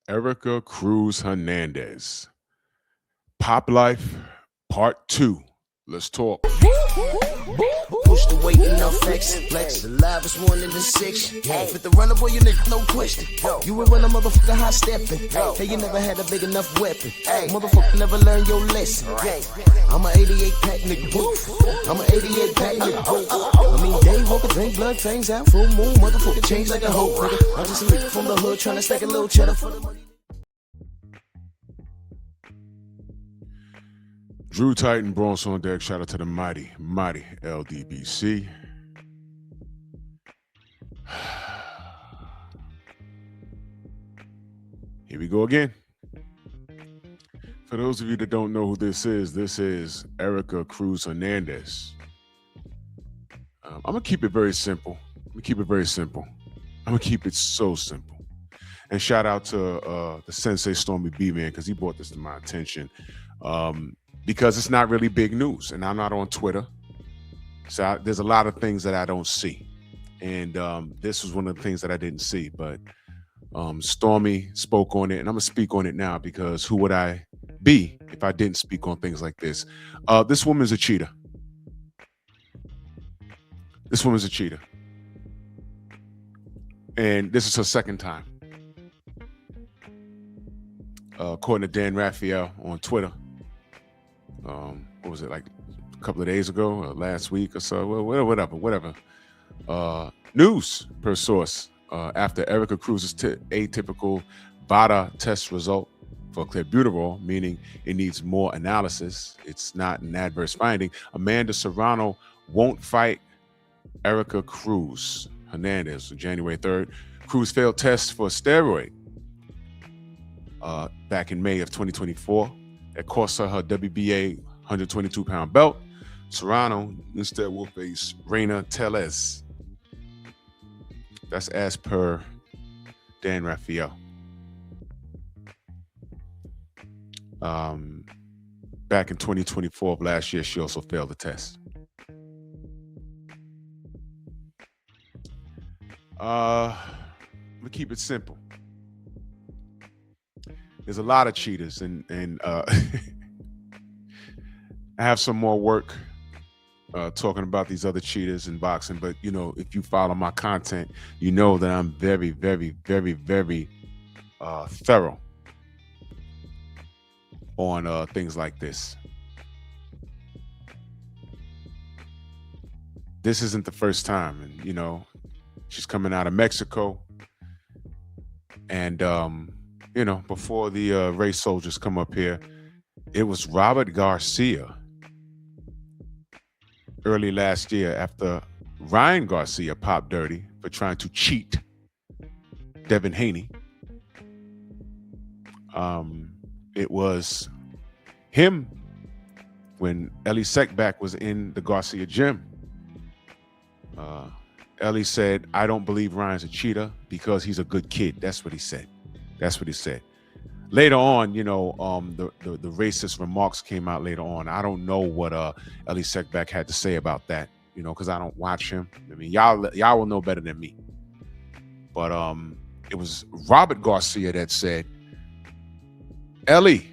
Erika Cruz Hernandez. Pop Life Part 2. Let's talk. Push the weight and no flex. Flex the livest one in the section. Fit the runner, boy, you nigga, no question. You ain't run a motherfucker high stepping. Hey, you never had a big enough weapon. Motherfucker never learned your lesson. I'm a 88 pack nigga. I'm a 88 pack nigga. I mean, day walker, drink blood, fangs out, full moon, motherfucker change like a hoe, nigga. I'm just a nigga from the hood trying to stack a little cheddar for the money. Drew Titan, Bronx on deck. Shout out to the mighty LDBC. Here we go again. For those of you that don't know who this is Erika Cruz Hernandez. I'm going to keep it very simple. I'm going to keep it so simple. And shout out to the Sensei Stormy B, man, because he brought this to my attention. Because it's not really big news, and I'm not on Twitter. So there's a lot of things that I don't see. And this was one of the things that I didn't see. But Stormy spoke on it, and I'm going to speak on it now because who would I be if I didn't speak on things like this? This woman's a cheater. And this is her second time. According to Dan Raphael on Twitter. What was it, like a couple of days ago or last week or so? Well, whatever. News per source. After Erika Cruz's atypical VADA test result for clenbuterol, meaning it needs more analysis, it's not an adverse finding, Amanda Serrano won't fight Erika Cruz Hernandez on January 3rd. Cruz failed tests for a steroid back in May of 2024. That cost her WBA 122-pound belt. Serrano instead will face Reina Tellez. That's as per Dan Raphael. Back in 2024 of last year, she also failed the test. I'm gonna keep it simple. There's a lot of cheaters, and I have some more work talking about these other cheaters in boxing. But you know, if you follow my content, you know that I'm very, very, very, very thorough on things like this. This isn't the first time, and you know, she's coming out of Mexico, and you know, before the race soldiers come up here, it was Robert Garcia early last year after Ryan Garcia popped dirty for trying to cheat Devin Haney. It was him when Ellie Seckback was in the Garcia gym. Ellie said, "I don't believe Ryan's a cheater because he's a good kid." That's what he said. Later on, you know, the racist remarks came out later on. I don't know what Ellie Seckback had to say about that, you know, because I don't watch him. I mean, y'all will know better than me. But it was Robert Garcia that said, "Ellie,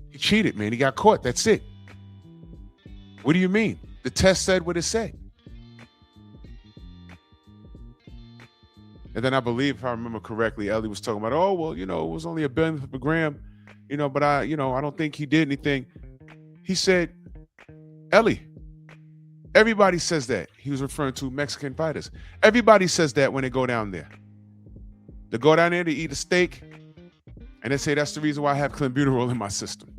he cheated, man. He got caught. That's it." What do you mean? The test said what it said. And then I believe, if I remember correctly, Ellie was talking about, oh, well, you know, it was only a billionth of a gram, you know, but I don't think he did anything. He said, Ellie, everybody says that. He was referring to Mexican fighters. Everybody says that when they go down there. They go down there to eat a steak, and they say that's the reason why I have clenbuterol in my system.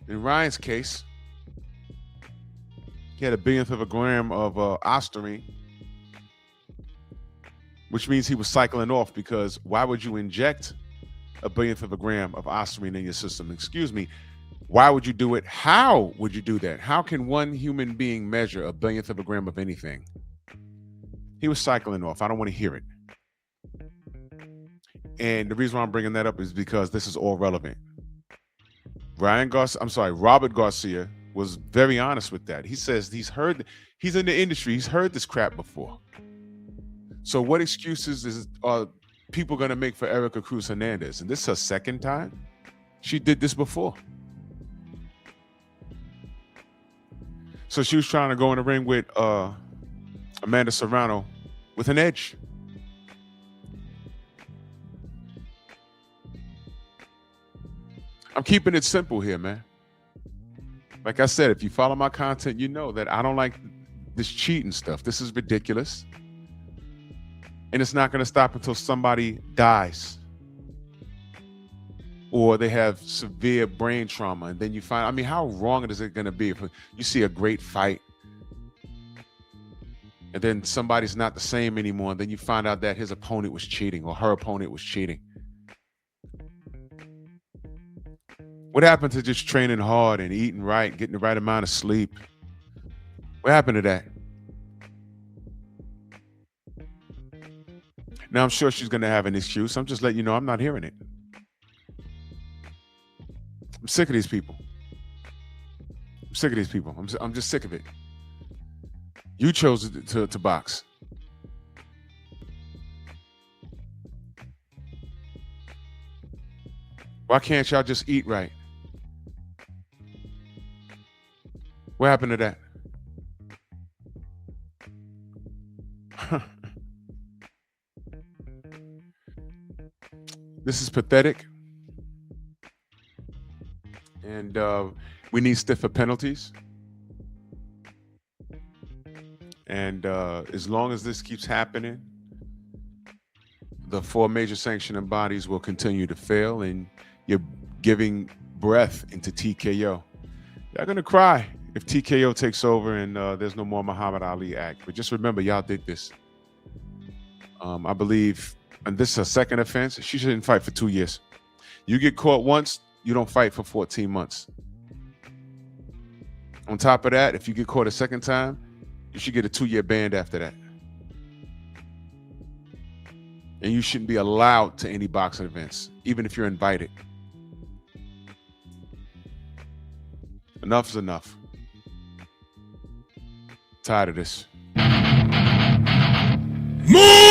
In Ryan's case, he had a billionth of a gram of ostarine, which means he was cycling off, because why would you inject a billionth of a gram of ostarine in your system? Excuse me. Why would you do it? How would you do that? How can one human being measure a billionth of a gram of anything? He was cycling off. I don't want to hear it. And the reason why I'm bringing that up is because this is all relevant. Robert Garcia was very honest with that. He says he's in the industry. He's heard this crap before. So what excuses are people going to make for Erika Cruz Hernandez? And this is her second time? She did this before. So she was trying to go in the ring with Amanda Serrano with an edge. I'm keeping it simple here, man. Like I said, if you follow my content, you know that I don't like this cheating stuff. This is ridiculous. And it's not going to stop until somebody dies or they have severe brain trauma. And then you find, I mean, how wrong is it going to be if you see a great fight and then somebody's not the same anymore, and then you find out that his opponent was cheating or her opponent was cheating? What happened to just training hard and eating right, getting the right amount of sleep? What happened to that? Now, I'm sure she's going to have an excuse. I'm just letting you know I'm not hearing it. I'm sick of these people. I'm sick of these people. I'm just sick of it. You chose to box. Why can't y'all just eat right? What happened to that? This is pathetic. And we need stiffer penalties. And as long as this keeps happening, the 4 major sanctioning bodies will continue to fail, and you're giving breath into TKO. They're going to cry if TKO takes over and there's no more Muhammad Ali Act. But just remember, y'all did this. I believe, and this is a second offense, she shouldn't fight for 2 years. You get caught once, you don't fight for 14 months. On top of that, if you get caught a second time, you should get a 2-year ban after that. And you shouldn't be allowed to any boxing events, even if you're invited. Enough is enough. Tired of this. Move!